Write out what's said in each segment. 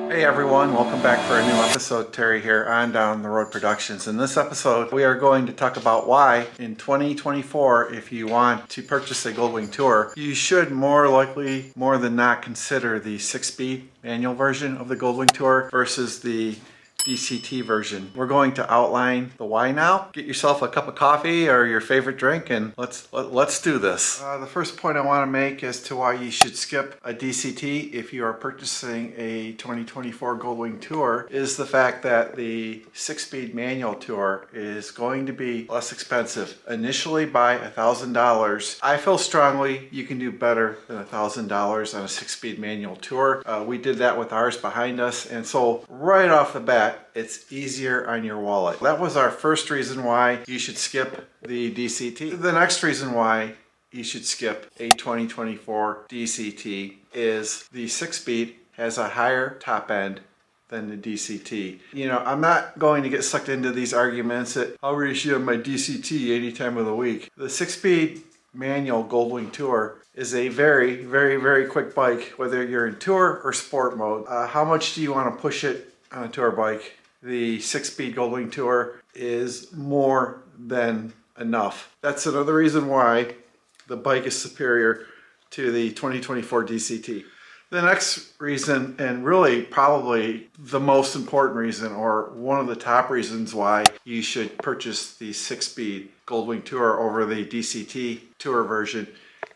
Hey everyone, welcome back for a new episode. Terry here on Down the Road Productions. In this episode, we are going to talk about why in 2024, if you want to purchase a Goldwing Tour, you should more than not consider the 6-speed manual version of the Goldwing Tour versus the DCT version. We're going to outline the why now. Get yourself a cup of coffee or your favorite drink and let's do this. The first point I want to make as to why you should skip a DCT if you are purchasing a 2024 Goldwing Tour is the fact that the 6-speed manual tour is going to be less expensive. Initially by $1,000. I feel strongly you can do better than $1,000 on a 6-speed manual tour. We did that with ours behind us, and so right off the bat it's easier on your wallet. That was our first reason why you should skip the DCT. The next reason why you should skip a 2024 DCT is the 6-speed has a higher top end than the DCT. You know, I'm not going to get sucked into these arguments that I'll ratio my DCT any time of the week. The 6-speed manual Goldwing Tour is a very quick bike, whether you're in tour or sport mode. How much do you want to push it on a tour bike? The 6-speed Goldwing Tour is more than enough. That's another reason why the bike is superior to the 2024 DCT. The next reason, and really probably the most important reason, or one of the top reasons why you should purchase the 6-speed Goldwing Tour over the DCT Tour version,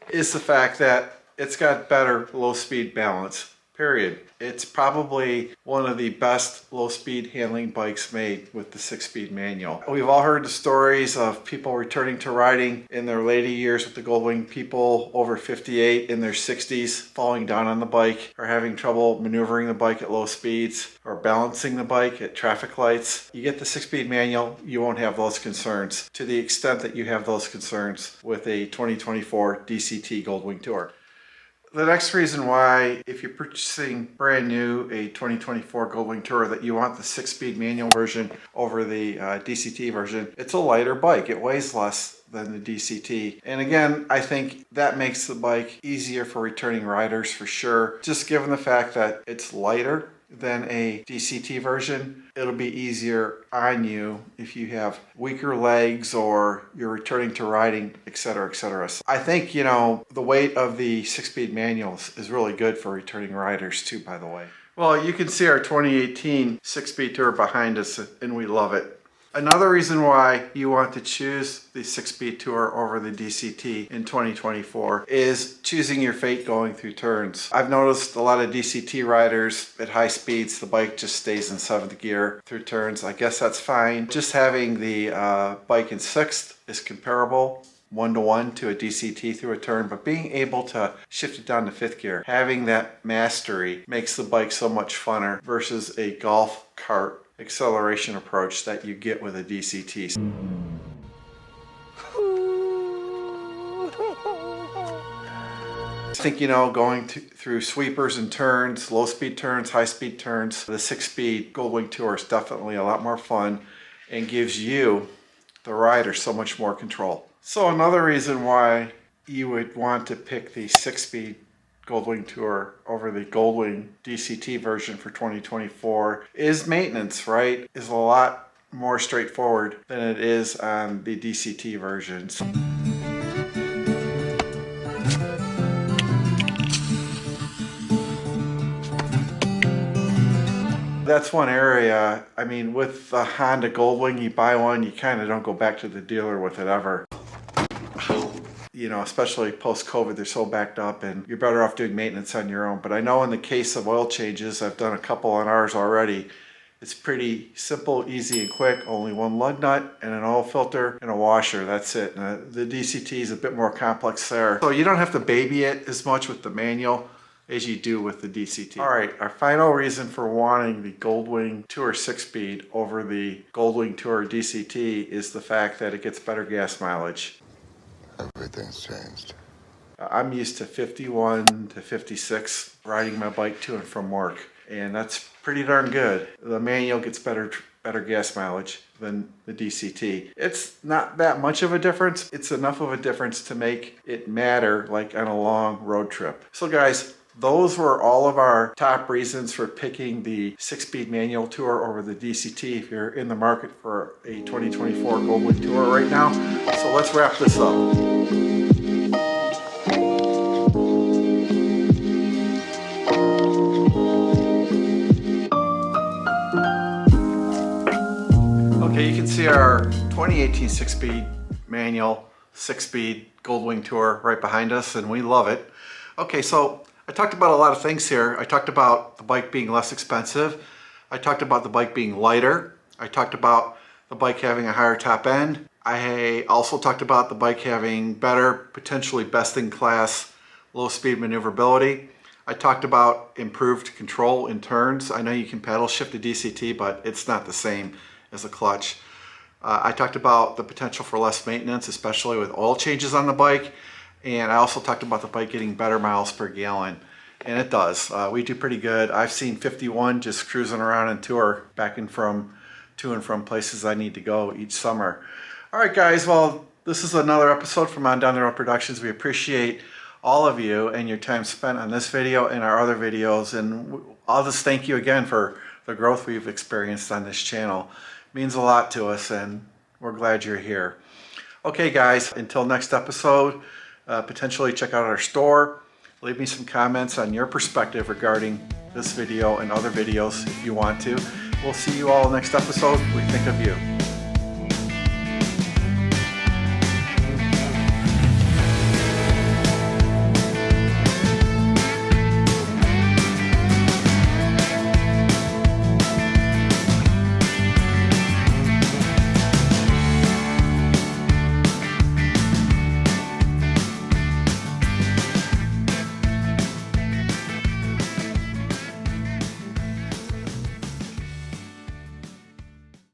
is the fact that it's got better low-speed balance. Period. It's probably one of the best low-speed handling bikes made with the 6-speed manual. We've all heard the stories of people returning to riding in their later years with the Goldwing, people over 58 in their 60s falling down on the bike or having trouble maneuvering the bike at low speeds or balancing the bike at traffic lights. You get the 6-speed manual, you won't have those concerns to the extent that you have those concerns with a 2024 DCT Goldwing Tour. The next reason why, if you're purchasing brand new a 2024 Goldwing Tour, that you want the 6-speed manual version over the DCT version, it's a lighter bike. It weighs less than the DCT. And again, I think that makes the bike easier for returning riders for sure. Just given the fact that it's lighter than a DCT version, it'll be easier on you if you have weaker legs or you're returning to riding, etc., etc. So I think, you know, the weight of the 6-speed manuals is really good for returning riders too, by the way. Well, you can see our 2018 6-speed tour behind us and we love it. Another reason why you want to choose the 6-speed tour over the DCT in 2024 is choosing your fate going through turns. I've noticed a lot of DCT riders at high speeds, the bike just stays in 7th gear through turns. I guess that's fine. Just having the bike in 6th is comparable 1-to-1 to a DCT through a turn, but being able to shift it down to 5th gear, having that mastery makes the bike so much funner versus a golf cart acceleration approach that you get with a DCT. I think, you know, going through sweepers and turns, low speed turns, high speed turns, the 6-speed Goldwing Tour is definitely a lot more fun and gives you, the rider, so much more control. So another reason why you would want to pick the 6-speed Goldwing Tour over the Goldwing DCT version for 2024 is maintenance, right? Is a lot more straightforward than it is on the DCT versions. That's one area. I mean, with the Honda Goldwing, you buy one, you kind of don't go back to the dealer with it ever. You know, especially post-COVID, they're so backed up and you're better off doing maintenance on your own. But I know in the case of oil changes, I've done a couple on ours already. It's pretty simple, easy, and quick. Only one lug nut and an oil filter and a washer. That's it. And the DCT is a bit more complex there. So you don't have to baby it as much with the manual as you do with the DCT. All right, our final reason for wanting the Goldwing Tour 6-speed over the Goldwing Tour DCT is the fact that it gets better gas mileage. Everything's changed. I'm used to 51 to 56 riding my bike to and from work, and that's pretty darn good. The manual gets better gas mileage than the DCT. It's not that much of a difference. It's enough of a difference to make it matter, like on a long road trip. So guys, Those were all of our top reasons for picking the 6-speed manual tour over the DCT if you're in the market for a 2024 Goldwing Tour right now. So let's wrap this up. Okay, you can see our 2018 6-speed manual 6-speed Goldwing Tour right behind us, and we love it. Okay, so I talked about a lot of things here. I talked about the bike being less expensive. I talked about the bike being lighter. I talked about the bike having a higher top end. I also talked about the bike having better, potentially best-in-class low-speed maneuverability. I talked about improved control in turns. I know you can paddle shift a DCT, but it's not the same as a clutch. I talked about the potential for less maintenance, especially with oil changes on the bike. And I also talked about the bike getting better miles per gallon. And it does. We do pretty good. I've seen 51 just cruising around in tour back and from to and from places I need to go each summer. All right, guys. Well, this is another episode from On Down the Road Productions. We appreciate all of you and your time spent on this video and our other videos. And I'll just thank you again for the growth we've experienced on this channel. It means a lot to us, and we're glad you're here. Okay, guys. Until next episode. Potentially check out our store. Leave me some comments on your perspective regarding this video and other videos if you want to. We'll see you all next episode. We think of you.